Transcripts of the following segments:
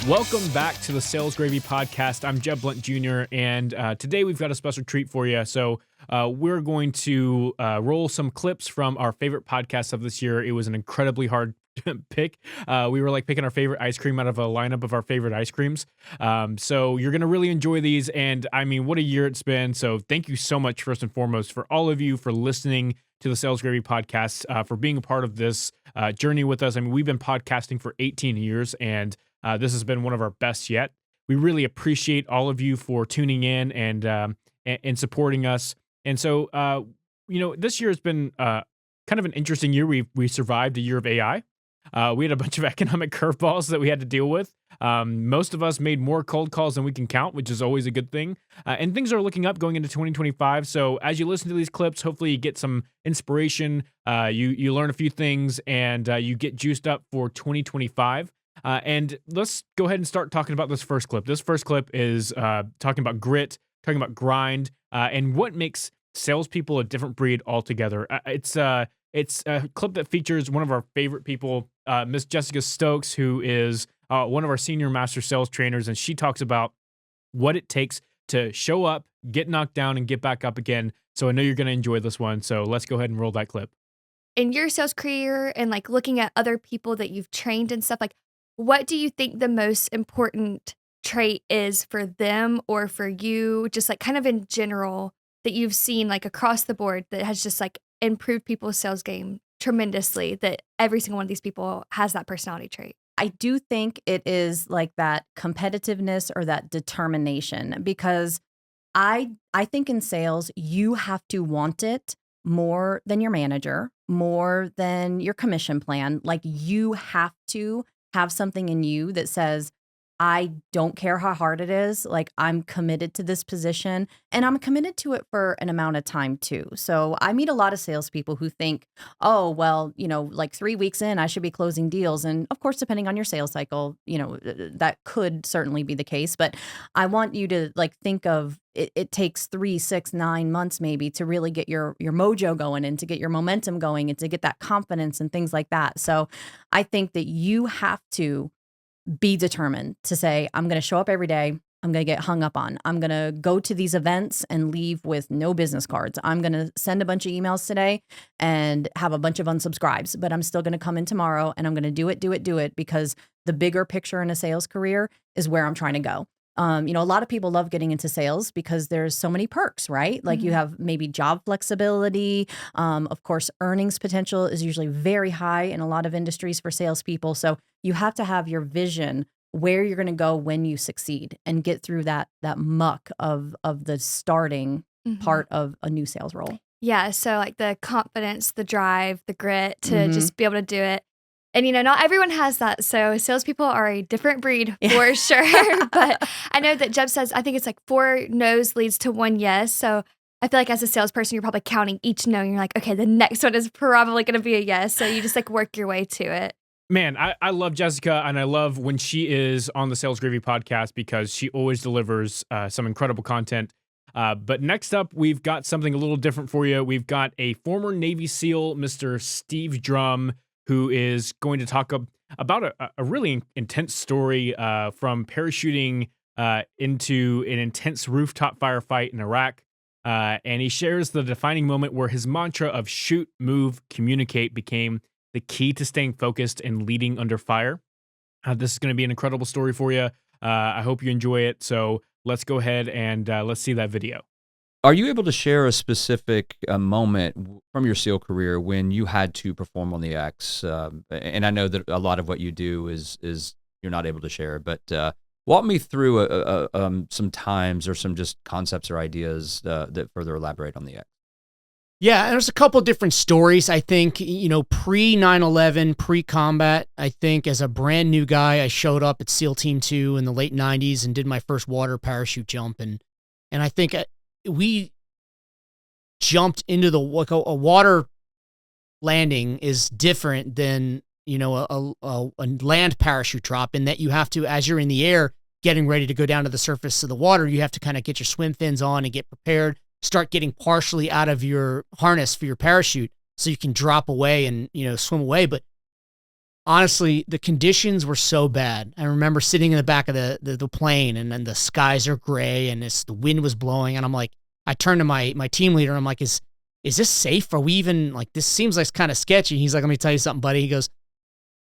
Welcome back to the Sales Gravy podcast. I'm Jeb Blunt Jr., and today we've got a special treat for you. So we're going to roll some clips from our favorite podcasts of this year. It was an incredibly hard pick. We were like picking our favorite ice cream out of a lineup of our favorite ice creams. So you're going to really enjoy these, and I mean, what a year it's been. So thank you so much, first and foremost, for all of you for listening to the Sales Gravy podcast, for being a part of this journey with us. I mean, we've been podcasting for 18 years, and this has been one of our best yet. We really appreciate all of you for tuning in and supporting us. And so, this year has been kind of an interesting year. We survived a year of AI. We had a bunch of economic curveballs that we had to deal with. Most of us made more cold calls than we can count, which is always a good thing. And things are looking up going into 2025. So as you listen to these clips, hopefully you get some inspiration. You learn a few things, and you get juiced up for 2025. And let's go ahead and start talking about this first clip. This first clip is talking about grit, talking about grind, and what makes salespeople a different breed altogether. It's a clip that features one of our favorite people, Miss Jessica Stokes, who is one of our senior master sales trainers, and she talks about what it takes to show up, get knocked down, and get back up again. So I know you're going to enjoy this one. So let's go ahead and roll that clip. In your sales career and like looking at other people that you've trained and stuff, like what do you think the most important trait is for them or for you, just like kind of in general, that you've seen like across the board that has just like improved people's sales game tremendously, that every single one of these people has that personality trait? I do think it is like that competitiveness or that determination, because I think in sales, you have to want it more than your manager, more than your commission plan. Like you have to have something in you that says, I don't care how hard it is. Like I'm committed to this position, and I'm committed to it for an amount of time too. So I meet a lot of salespeople who think, oh, well, like 3 weeks in, I should be closing deals. And of course, depending on your sales cycle, that could certainly be the case. But I want you to like think of it takes 3, 6, 9 months maybe to really get your mojo going and to get your momentum going and to get that confidence and things like that. So I think that you have to be determined to say, I'm going to show up every day. I'm going to get hung up on. I'm going to go to these events and leave with no business cards. I'm going to send a bunch of emails today and have a bunch of unsubscribes, but I'm still going to come in tomorrow and I'm going to do it because the bigger picture in a sales career is where I'm trying to go. A lot of people love getting into sales because there's so many perks, right? Like you have maybe job flexibility. Of course, earnings potential is usually very high in a lot of industries for salespeople. So you have to have your vision where you're going to go when you succeed and get through that muck of the starting part of a new sales role. Yeah. So like the confidence, the drive, the grit to just be able to do it. And, not everyone has that. So salespeople are a different breed for sure. But I know that Jeb says, I think it's like 4 no's leads to 1 yes. So I feel like as a salesperson, you're probably counting each no. And you're like, okay, the next one is probably going to be a yes. So you just like work your way to it. Man, I love Jessica, and I love when she is on the Sales Gravy podcast because she always delivers some incredible content. But next up, we've got something a little different for you. We've got a former Navy SEAL, Mr. Steve Drum, who is going to talk about a really intense story from parachuting into an intense rooftop firefight in Iraq. And he shares the defining moment where his mantra of shoot, move, communicate became the key to staying focused and leading under fire. This is going to be an incredible story for you. I hope you enjoy it. So let's go ahead and let's see that video. Are you able to share a specific moment from your SEAL career when you had to perform on the X? And I know that a lot of what you do is you're not able to share, but walk me through some times or some just concepts or ideas that further elaborate on the X. Yeah, there's a couple different stories. I think, pre 9/11, pre-combat, I think as a brand new guy, I showed up at SEAL Team 2 in the late 90s and did my first water parachute jump. And I think we jumped into a water landing is different than, a land parachute drop, in that you have to, as you're in the air, getting ready to go down to the surface of the water, you have to kind of get your swim fins on and get prepared, start getting partially out of your harness for your parachute so you can drop away and, swim away. But honestly, the conditions were so bad. I remember sitting in the back of the plane, and then the skies are gray and the wind was blowing. And I'm like, I turned to my team leader and I'm like, is this safe? Are we even, like, this seems like it's kind of sketchy. He's like, let me tell you something, buddy. He goes,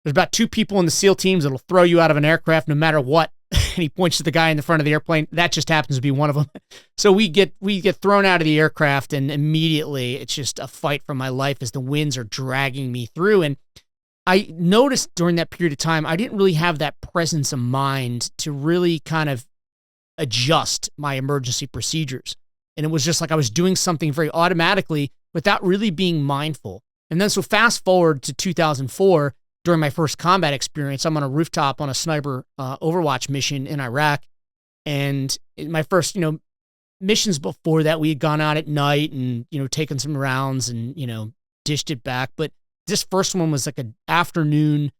there's about 2 people in the SEAL teams that'll throw you out of an aircraft no matter what. And he points to the guy in the front of the airplane. That just happens to be one of them. So we get thrown out of the aircraft, and immediately it's just a fight for my life as the winds are dragging me through. And I noticed during that period of time, I didn't really have that presence of mind to really kind of adjust my emergency procedures. And it was just like I was doing something very automatically without really being mindful. And then so fast forward to 2004, during my first combat experience, I'm on a rooftop on a sniper Overwatch mission in Iraq. And in my first, missions before that, we had gone out at night and, taken some rounds and, dished it back. But this first one was like an afternoon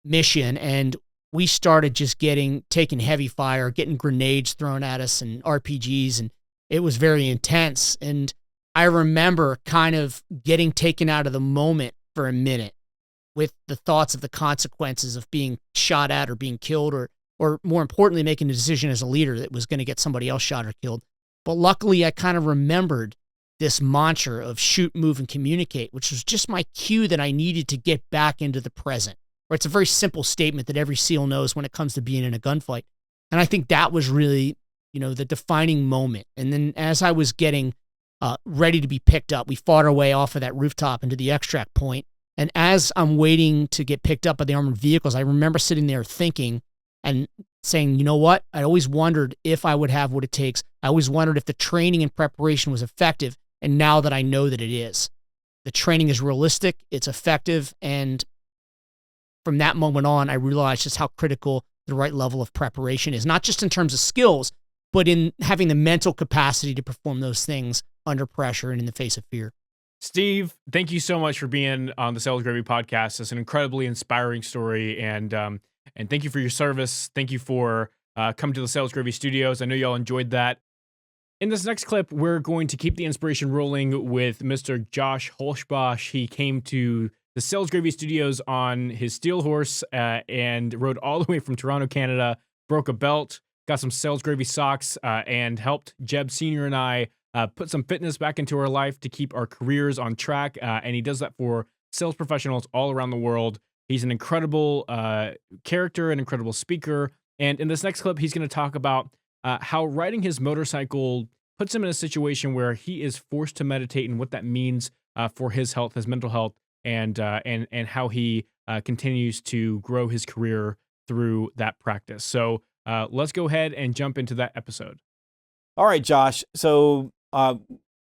mission, and we started just taking heavy fire, getting grenades thrown at us and RPGs, and it was very intense. And I remember kind of getting taken out of the moment for a minute with the thoughts of the consequences of being shot at or being killed, or more importantly, making a decision as a leader that was going to get somebody else shot or killed. But luckily, I kind of remembered this mantra of shoot, move, and communicate, which was just my cue that I needed to get back into the present. Or it's a very simple statement that every SEAL knows when it comes to being in a gunfight. And I think that was really, the defining moment. And then as I was getting ready to be picked up, we fought our way off of that rooftop into the extract point. And as I'm waiting to get picked up by the armored vehicles, I remember sitting there thinking and saying, you know what? I always wondered if I would have what it takes. I always wondered if the training and preparation was effective. And now that I know that it is, the training is realistic, it's effective. And from that moment on, I realized just how critical the right level of preparation is, not just in terms of skills, but in having the mental capacity to perform those things under pressure and in the face of fear. Steve, thank you so much for being on the Sales Gravy podcast. It's an incredibly inspiring story, and thank you for your service. Thank you for coming to the Sales Gravy studios. I know y'all enjoyed that. In this next clip, we're going to keep the inspiration rolling with Mr. Josh Holschbosch. He came to the Sales Gravy studios on his steel horse and rode all the way from Toronto, Canada, broke a belt, got some Sales Gravy socks, and helped Jeb Sr. and I put some fitness back into our life to keep our careers on track. And he does that for sales professionals all around the world. He's an incredible character, an incredible speaker. And in this next clip, he's going to talk about how riding his motorcycle puts him in a situation where he is forced to meditate and what that means for his health, his mental health, and how he continues to grow his career through that practice. So let's go ahead and jump into that episode. All right, Josh. So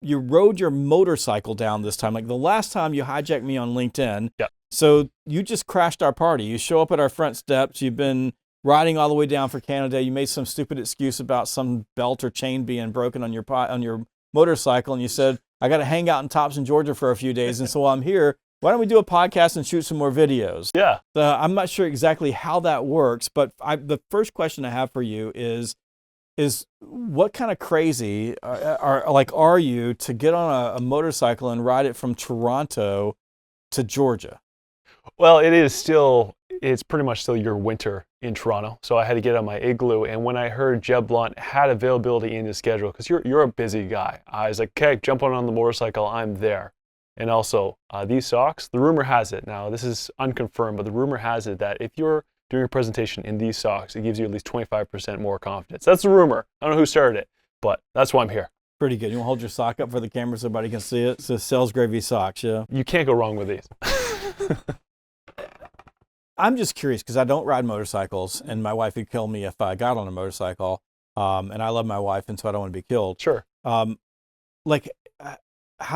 you rode your motorcycle down this time. Like the last time you hijacked me on LinkedIn. Yeah. So you just crashed our party. You show up at our front steps. You've been riding all the way down for Canada. You made some stupid excuse about some belt or chain being broken on your motorcycle, and you said, I got to hang out in Thompson, Georgia for a few days, and so while I'm here, why don't we do a podcast and shoot some more videos? Yeah. I'm not sure exactly how that works, but the first question I have for you is what kind of crazy are you to get on a motorcycle and ride it from Toronto to Georgia? Well, it's pretty much still your winter in Toronto. So I had to get on my igloo. And when I heard Jeb Blunt had availability in his schedule, because you're a busy guy, I was like, okay, jump on the motorcycle, I'm there. And also, these socks, the rumor has it, now this is unconfirmed, but the rumor has it that if you're doing a presentation in these socks, it gives you at least 25% more confidence. That's the rumor. I don't know who started it, but that's why I'm here. Pretty good. You want to hold your sock up for the camera so everybody can see it? It's the Sales Gravy socks, yeah? You can't go wrong with these. I'm just curious because I don't ride motorcycles, and my wife would kill me if I got on a motorcycle. And I love my wife, and so I don't want to be killed. Sure. How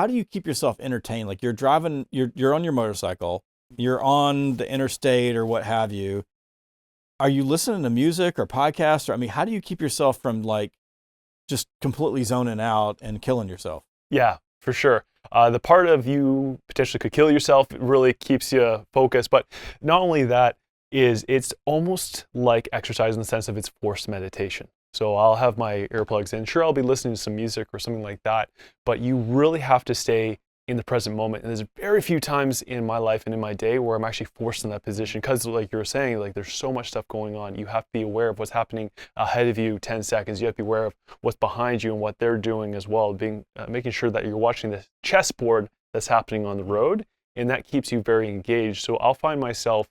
do you keep yourself entertained? Like you're driving, you're on your motorcycle, you're on the interstate or what have you. Are you listening to music or podcasts? Or how do you keep yourself from just completely zoning out and killing yourself? Yeah, for sure. The part of you potentially could kill yourself really keeps you focused, but not only that it's almost like exercise in the sense of it's forced meditation. So I'll have my earplugs in. Sure, I'll be listening to some music or something like that, but you really have to stay in the present moment. And there's very few times in my life and in my day where I'm actually forced in that position because, like you were saying, like there's so much stuff going on. You have to be aware of what's happening ahead of you 10 seconds. You have to be aware of what's behind you and what they're doing as well, making sure that you're watching the chessboard that's happening on the road, and that keeps you very engaged. So I'll find myself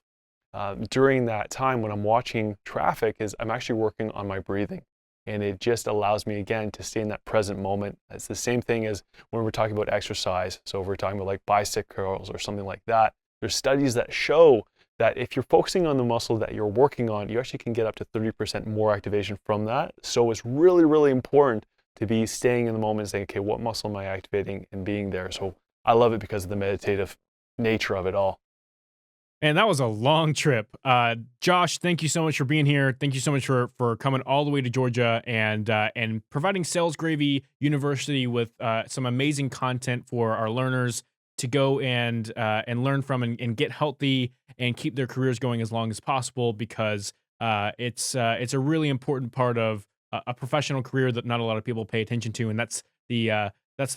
during that time when I'm watching traffic is I'm actually working on my breathing. And it just allows me, again, to stay in that present moment. It's the same thing as when we're talking about exercise. So if we're talking about like bicep curls or something like that, there's studies that show that if you're focusing on the muscle that you're working on, you actually can get up to 30% more activation from that. So it's really, really important to be staying in the moment and saying, okay, what muscle am I activating and being there? So I love it because of the meditative nature of it all. And that was a long trip. Josh, thank you so much for being here. Thank you so much for coming all the way to Georgia and providing Sales Gravy University with some amazing content for our learners to go and learn from and get healthy and keep their careers going as long as possible, because it's a really important part of a professional career that not a lot of people pay attention to, and that's the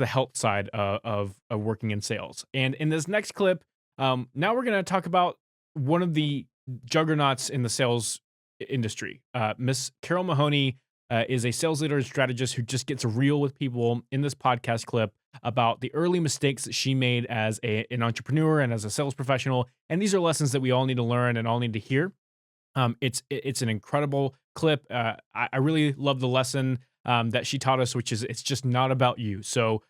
health side of working in sales. And in this next clip, now we're going to talk about one of the juggernauts in the sales industry. Miss Carol Mahoney is a sales leader and strategist who just gets real with people in this podcast clip about the early mistakes that she made as an entrepreneur and as a sales professional. And these are lessons that we all need to learn and all need to hear. It's an incredible clip. I really love the lesson that she taught us, which is it's just not about you. So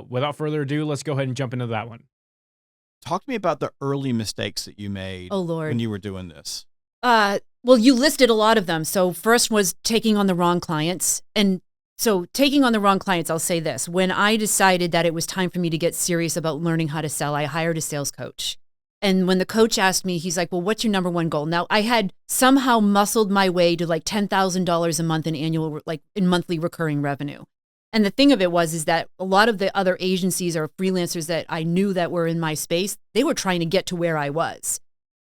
without further ado, let's go ahead and jump into that one. Talk to me about the early mistakes that you made Oh, Lord. when you were doing this. Well, you listed a lot of them. So first was taking on the wrong clients. And so taking on the wrong clients, I'll say this. When I decided that it was time for me to get serious about learning how to sell, I hired a sales coach. And when the coach asked me, he's like, well, what's your number one goal? Now, I had somehow muscled my way to like $10,000 a month in monthly recurring revenue. And the thing of it is that a lot of the other agencies or freelancers that I knew that were in my space, they were trying to get to where I was.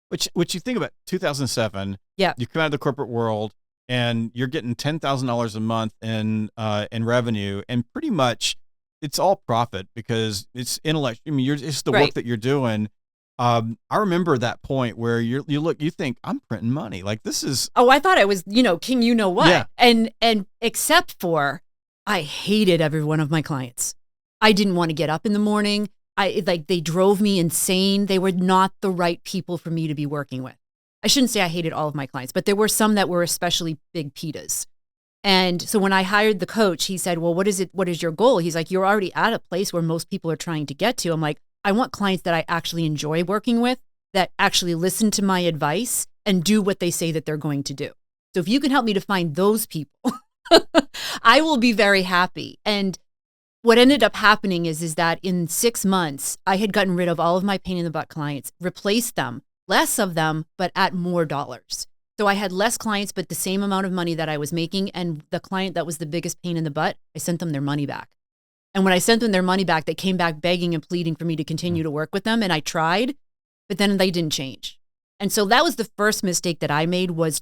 Which you think about 2007, Yeah. you come out of the corporate world and you're getting $10,000 a month in revenue, and pretty much it's all profit because it's intellect. I mean, it's the work Right. that you're doing. I remember that point where you think I'm printing money. Like this is. Oh, I thought I was, king, you know what? Yeah. And except for I hated every one of my clients. I didn't want to get up in the morning. They drove me insane. They were not the right people for me to be working with. I shouldn't say I hated all of my clients, but there were some that were especially big pitas. And so when I hired the coach, he said, well, what is your goal? He's like, you're already at a place where most people are trying to get to. I'm like, I want clients that I actually enjoy working with, that actually listen to my advice and do what they say that they're going to do. So if you can help me to find those people, I will be very happy. And what ended up happening is that in 6 months, I had gotten rid of all of my pain in the butt clients, replaced them, less of them, but at more dollars. So I had less clients, but the same amount of money that I was making. And the client that was the biggest pain in the butt, I sent them their money back. And when I sent them their money back, they came back begging and pleading for me to continue to work with them. And I tried, but then they didn't change. And so that was the first mistake that I made was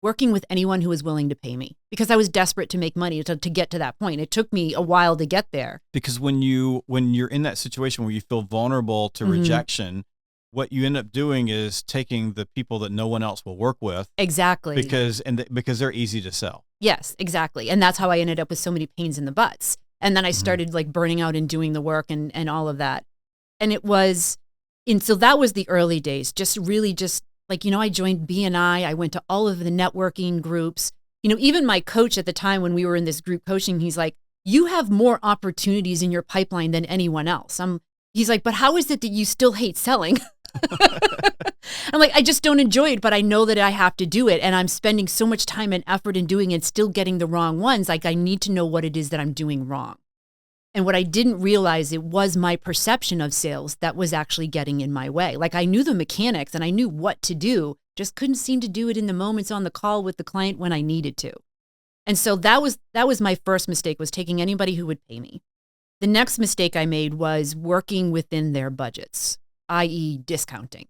working with anyone who was willing to pay me, because I was desperate to make money to get to that point. It took me a while to get there. Because when you're in that situation where you feel vulnerable to rejection, what you end up doing is taking the people that no one else will work with. Exactly. Because they're easy to sell. Yes, exactly. And that's how I ended up with so many pains in the butts. And then I started like burning out and doing the work and all of that. And so that was the early days, just like, I joined BNI. I went to all of the networking groups. Even my coach at the time when we were in this group coaching, he's like, you have more opportunities in your pipeline than anyone else. He's like, but how is it that you still hate selling? I'm like, I just don't enjoy it, but I know that I have to do it. And I'm spending so much time and effort in doing it, still getting the wrong ones. Like, I need to know what it is that I'm doing wrong. And what I didn't realize, it was my perception of sales that was actually getting in my way. Like, I knew the mechanics and I knew what to do, just couldn't seem to do it in the moments on the call with the client when I needed to. And so that was my first mistake, was taking anybody who would pay me. The next mistake I made was working within their budgets, i.e. discounting,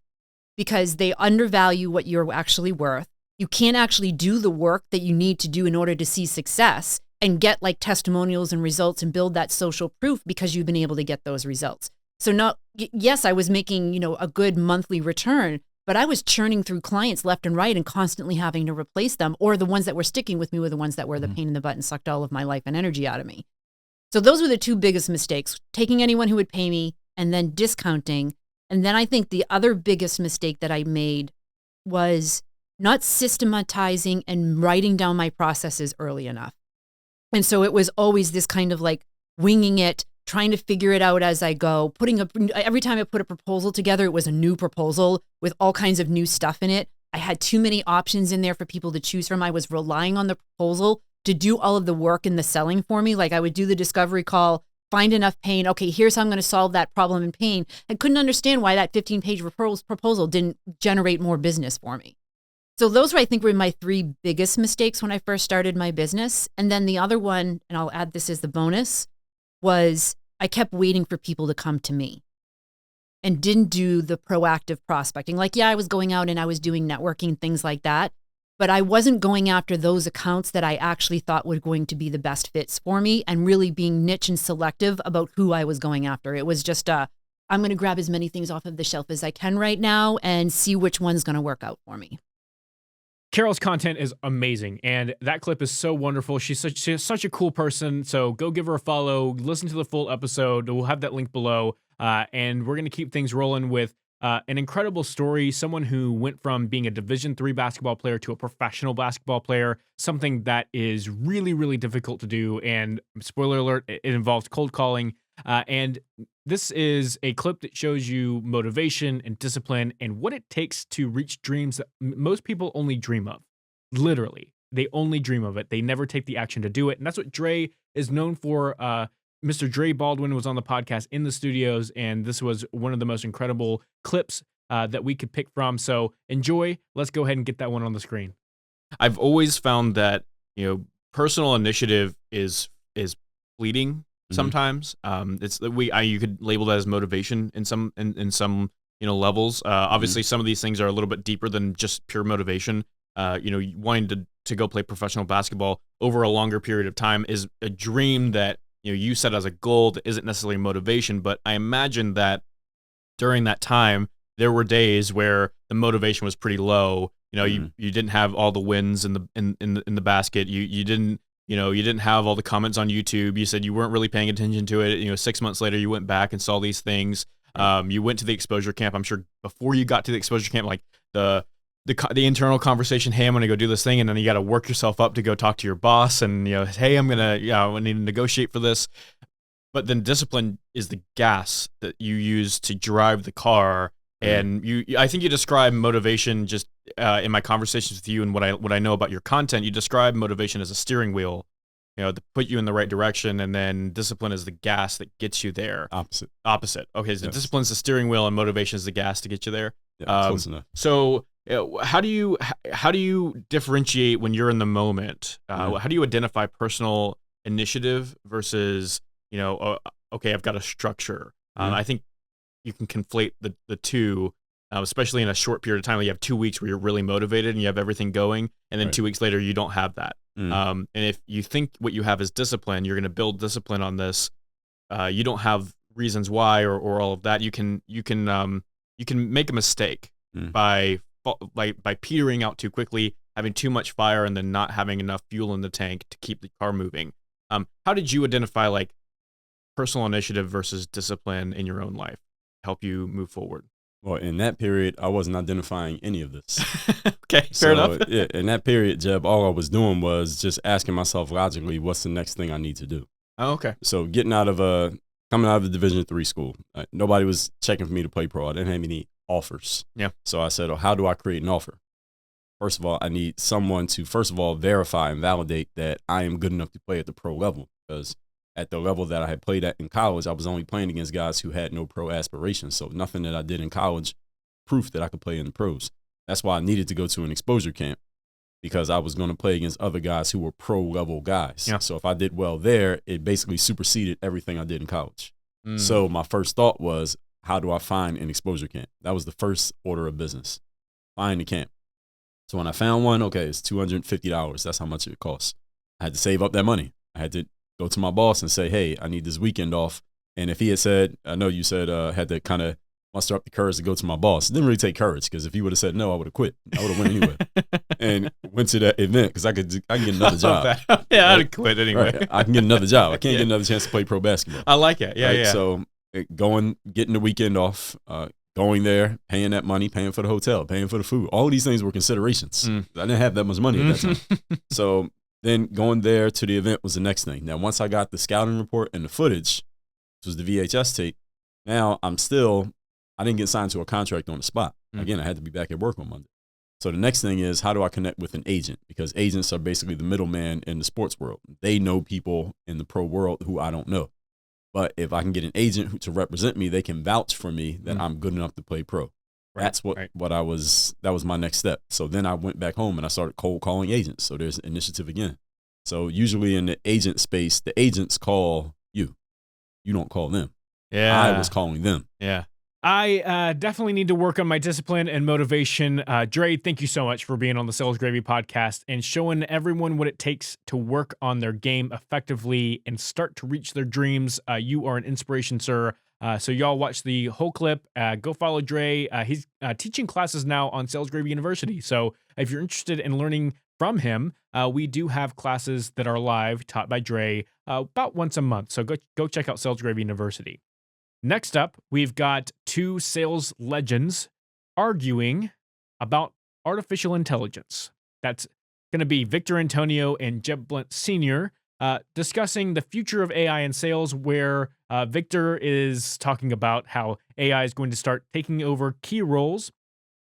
because they undervalue what you're actually worth. You can't actually do the work that you need to do in order to see success and get like testimonials and results and build that social proof because you've been able to get those results. So yes, I was making, a good monthly return, but I was churning through clients left and right and constantly having to replace them, or the ones that were sticking with me were the ones that were the pain in the butt and sucked all of my life and energy out of me. So those were the two biggest mistakes, taking anyone who would pay me and then discounting. And then I think the other biggest mistake that I made was not systematizing and writing down my processes early enough. And so it was always this kind of like winging it, trying to figure it out as I go, every time I put a proposal together, it was a new proposal with all kinds of new stuff in it. I had too many options in there for people to choose from. I was relying on the proposal to do all of the work and the selling for me. Like I would do the discovery call, find enough pain. Okay, here's how I'm going to solve that problem in pain. I couldn't understand why that 15-page proposal didn't generate more business for me. So those I think were my three biggest mistakes when I first started my business. And then the other one, and I'll add this as the bonus, was I kept waiting for people to come to me and didn't do the proactive prospecting. Like, yeah, I was going out and I was doing networking, things like that, but I wasn't going after those accounts that I actually thought were going to be the best fits for me and really being niche and selective about who I was going after. It was just I'm going to grab as many things off of the shelf as I can right now and see which one's going to work out for me. Carol's content is amazing, and that clip is so wonderful. She's such a cool person, so go give her a follow. Listen to the full episode. We'll have that link below, and we're going to keep things rolling with an incredible story, someone who went from being a Division III basketball player to a professional basketball player, something that is really, really difficult to do, and spoiler alert, it involves cold calling. And this is a clip that shows you motivation and discipline and what it takes to reach dreams that most people only dream of. Literally, they only dream of it. They never take the action to do it. And that's what Dre is known for. Mr. Dre Baldwin was on the podcast in the studios, and this was one of the most incredible clips that we could pick from. So enjoy. Let's go ahead and get that one on the screen. I've always found that, personal initiative is fleeting. Sometimes you could label that as motivation in some levels. Obviously, some of these things are a little bit deeper than just pure motivation. Wanting to go play professional basketball over a longer period of time is a dream that you set as a goal that isn't necessarily motivation. But I imagine that during that time there were days where the motivation was pretty low. You didn't have all the wins in the basket. You didn't. You didn't have all the comments on YouTube. You said you weren't really paying attention to it. 6 months later, you went back and saw these things. You went to the exposure camp. I'm sure before you got to the exposure camp, like the internal conversation, hey, I'm going to go do this thing. And then you got to work yourself up to go talk to your boss and, hey, I need to negotiate for this. But then discipline is the gas that you use to drive the car. And I think you describe motivation just in my conversations with you and what I know about your content. You describe motivation as a steering wheel, to put you in the right direction, and then discipline is the gas that gets you there. Opposite. Okay, so discipline is the steering wheel, and motivation is the gas to get you there. Yeah, close enough. So how do you differentiate when you're in the moment? How do you identify personal initiative versus okay, I've got a structure. I think you can conflate the two, especially in a short period of time. You have 2 weeks where you're really motivated and you have everything going, and then 2 weeks later you don't have that. And if you think what you have is discipline, you're going to build discipline on this. You don't have reasons why or all of that. You can make a mistake by petering out too quickly, having too much fire, and then not having enough fuel in the tank to keep the car moving. How did you identify personal initiative versus discipline in your own life? Help you move forward? Well, in that period, I wasn't identifying any of this. Okay, fair enough. Yeah, in that period, Jeb, all I was doing was just asking myself logically, what's the next thing I need to do? Oh, okay. So coming out of a Division III school, nobody was checking for me to play pro. I didn't have any offers. Yeah. So I said, how do I create an offer? First of all, I need someone to, verify and validate that I am good enough to play at the pro level, because at the level that I had played at in college, I was only playing against guys who had no pro aspirations. So nothing that I did in college proof that I could play in the pros. That's why I needed to go to an exposure camp, because I was going to play against other guys who were pro level guys. Yeah. So if I did well there, it basically superseded everything I did in college. So my first thought was, how do I find an exposure camp? That was the first order of business. Find the camp. So when I found one, okay, it's $250. That's how much it costs. I had to save up that money. I had to go to my boss and say, hey, I need this weekend off. And if he had said, I know you said had to kind of muster up the courage to go to my boss. It didn't really take courage, because if he would have said no, I would have quit. I would have went anyway and went to that event, because I can get another job. Yeah, I'd have quit anyway. Right. I can get another job. I can't get another chance to play pro basketball. I like it. Yeah, Right? yeah. So getting the weekend off, going there, paying that money, paying for the hotel, paying for the food. All of these things were considerations. I didn't have that much money at that time. So then going there to the event was the next thing. Now, once I got the scouting report and the footage, which was the VHS tape, now I didn't get signed to a contract on the spot. Again, I had to be back at work on Monday. So the next thing is, how do I connect with an agent? Because agents are basically the middleman in the sports world. They know people in the pro world who I don't know. But if I can get an agent to represent me, they can vouch for me that I'm good enough to play pro. That's that was my next step. So then I went back home and I started cold calling agents. So there's initiative again. So usually in the agent space, the agents call you. You don't call them. Yeah. I was calling them. Yeah. I definitely need to work on my discipline and motivation. Dre, thank you so much for being on the Sales Gravy podcast and showing everyone what it takes to work on their game effectively and start to reach their dreams. You are an inspiration, sir. So y'all watch the whole clip. Go follow Dre. He's teaching classes now on Sales Gravy University. So if you're interested in learning from him, we do have classes that are live taught by Dre about once a month. So go check out Sales Gravy University. Next up, we've got two sales legends arguing about artificial intelligence. That's going to be Victor Antonio and Jeb Blunt Sr. Discussing the future of AI in sales, where Victor is talking about how AI is going to start taking over key roles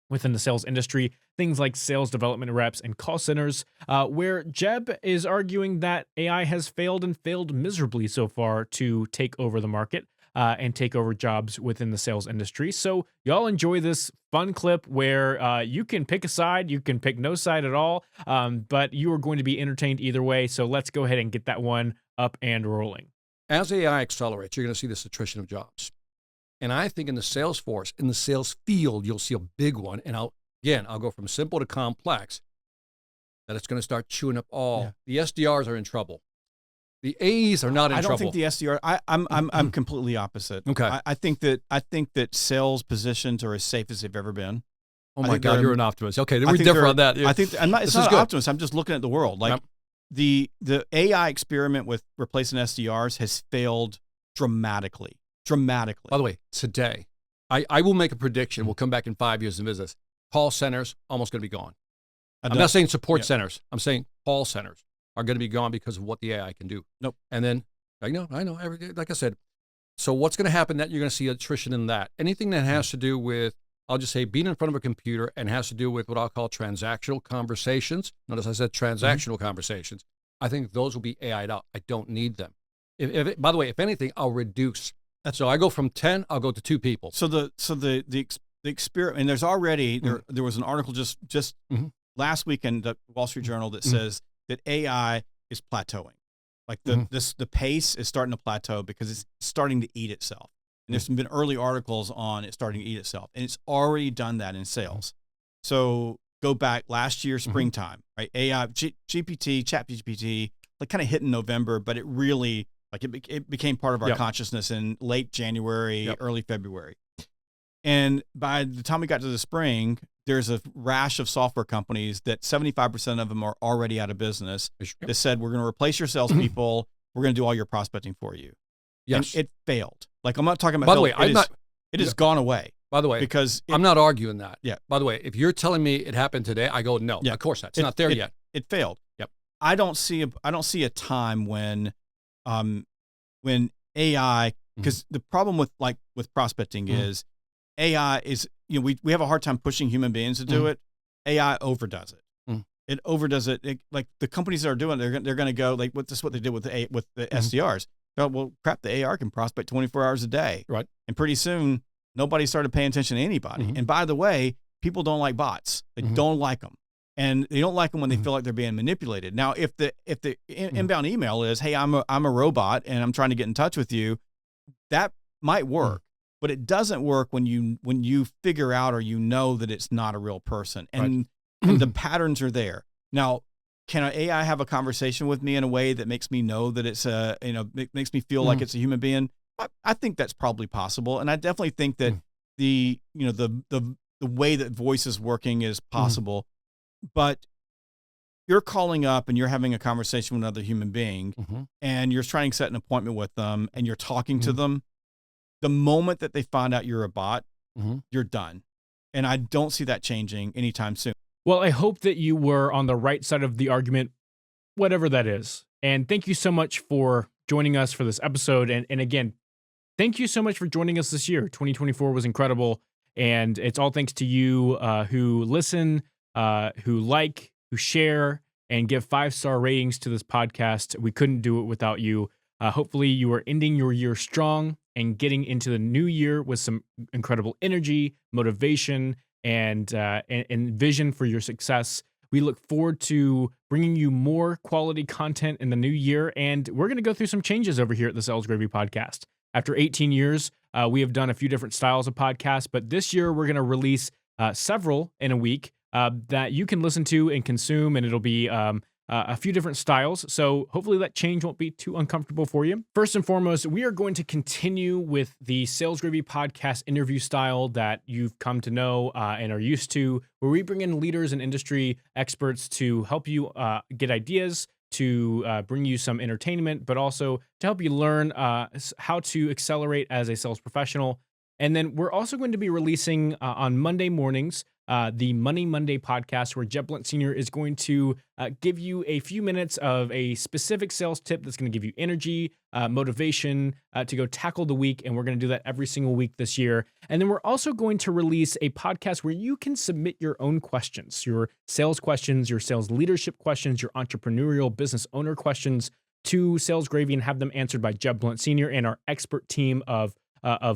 within the sales industry, things like sales development reps and call centers, where Jeb is arguing that AI has failed and failed miserably so far to take over the market. And take over jobs within the sales industry. So y'all enjoy this fun clip where you can pick a side, you can pick no side at all, but you are going to be entertained either way. So let's go ahead and get that one up and rolling. As AI accelerates, you're going to see this attrition of jobs. And I think in the sales force, in the sales field, you'll see a big one. And I'll go from simple to complex, that it's going to start chewing up all. Yeah. The SDRs are in trouble. The A's are not in trouble. I don't think the SDR. I'm completely opposite. Okay. I think that sales positions are as safe as they've ever been. Oh my God, you're an optimist. Okay, then we differ on that. I think I'm not. It's not an optimist. I'm just looking at the world. Like the AI experiment with replacing SDRs has failed dramatically. Dramatically. By the way, today, I will make a prediction. We'll come back in 5 years in business. Call centers almost going to be gone. I'm not saying support centers. I'm saying call centers are going to be gone because of what the AI can do. Nope. And then, I know. Like I said, so what's going to happen? That you're going to see attrition in that. Anything that has to do with, I'll just say, being in front of a computer and has to do with what I'll call transactional conversations. Notice I said transactional conversations. I think those will be AI'd out. I don't need them. By the way, if anything, I'll reduce. So I go from 10, I'll go to 2 people. So the experiment, and there's already there was an article just last week in the Wall Street Journal that says that AI is plateauing. Like the pace is starting to plateau because it's starting to eat itself. And there's been early articles on it starting to eat itself, and it's already done that in sales. So go back last year, springtime, right? AI, ChatGPT, like kind of hit in November, but it really it became part of our consciousness in late January, early February. And by the time we got to the spring, there's a rash of software companies that 75% of them are already out of business that said, we're going to replace your salespeople. We're going to do all your prospecting for you. Yes. And it failed. Like, I'm not talking about, by the way, it has gone away. By the way, because I'm not arguing that. Yeah. By the way, if you're telling me it happened today, I go, no, of course not. It's not there yet. It failed. Yep. I don't see a time when AI, because the problem with prospecting is AI is, we have a hard time pushing human beings to do it. AI overdoes it. It overdoes it. Like the companies that are doing it, they're going to go like, this is what they did with the SDRs. Oh, well, crap, the AR can prospect 24 hours a day. Right. And pretty soon, nobody started paying attention to anybody. And by the way, people don't like bots. They don't like them. And they don't like them when they feel like they're being manipulated. Now, if the inbound email is, hey, I'm a robot and I'm trying to get in touch with you, that might work. But it doesn't work when you figure out or that it's not a real person. And the patterns are there. Now, can an AI have a conversation with me in a way that makes me know that it's makes me feel like it's a human being? I think that's probably possible, and I definitely think that the way that voice is working is possible, but you're calling up and you're having a conversation with another human being, and you're trying to set an appointment with them, and you're talking to them. The moment that they find out you're a bot, you're done, and I don't see that changing anytime soon. Well, I hope that you were on the right side of the argument, whatever that is. And thank you so much for joining us for this episode. And again, thank you so much for joining us this year. 2024 was incredible. And it's all thanks to you who listen, who like, who share, and give 5-star ratings to this podcast. We couldn't do it without you. Hopefully you are ending your year strong and getting into the new year with some incredible energy, motivation, and vision for your success. We look forward to bringing you more quality content in the new year, and we're going to go through some changes over here at the Sales Gravy Podcast. After 18 years, we have done a few different styles of podcasts, but this year we're going to release several in a week that you can listen to and consume, and it'll be a few different styles. So hopefully that change won't be too uncomfortable for you. First and foremost, we are going to continue with the Sales Gravy Podcast interview style that you've come to know and are used to, where we bring in leaders and industry experts to help you get ideas, to bring you some entertainment, but also to help you learn how to accelerate as a sales professional. And then we're also going to be releasing on Monday mornings the Money Monday podcast, where Jeb Blunt Sr. is going to give you a few minutes of a specific sales tip that's going to give you energy, motivation to go tackle the week. And we're going to do that every single week this year. And then we're also going to release a podcast where you can submit your own questions, your sales leadership questions, your entrepreneurial business owner questions to Sales Gravy, and have them answered by Jeb Blunt Sr. and our expert team of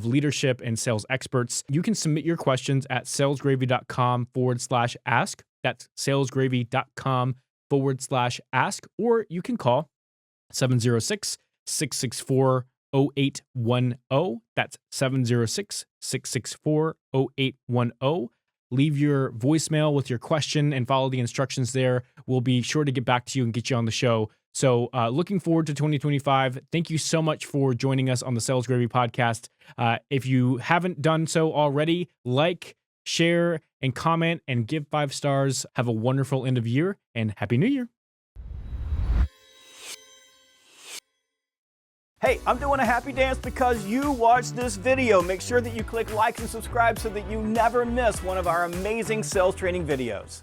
leadership and sales experts. You can submit your questions at salesgravy.com/ask. That's salesgravy.com/ask, or you can call 706-664-0810. That's 706-664-0810. Leave your voicemail with your question and follow the instructions there. We'll be sure to get back to you and get you on the show. So looking forward to 2025. Thank you so much for joining us on the Sales Gravy Podcast. If you haven't done so already, like, share, and comment, and give 5 stars. Have a wonderful end of year, and Happy New Year. Hey, I'm doing a happy dance because you watched this video. Make sure that you click like and subscribe so that you never miss one of our amazing sales training videos.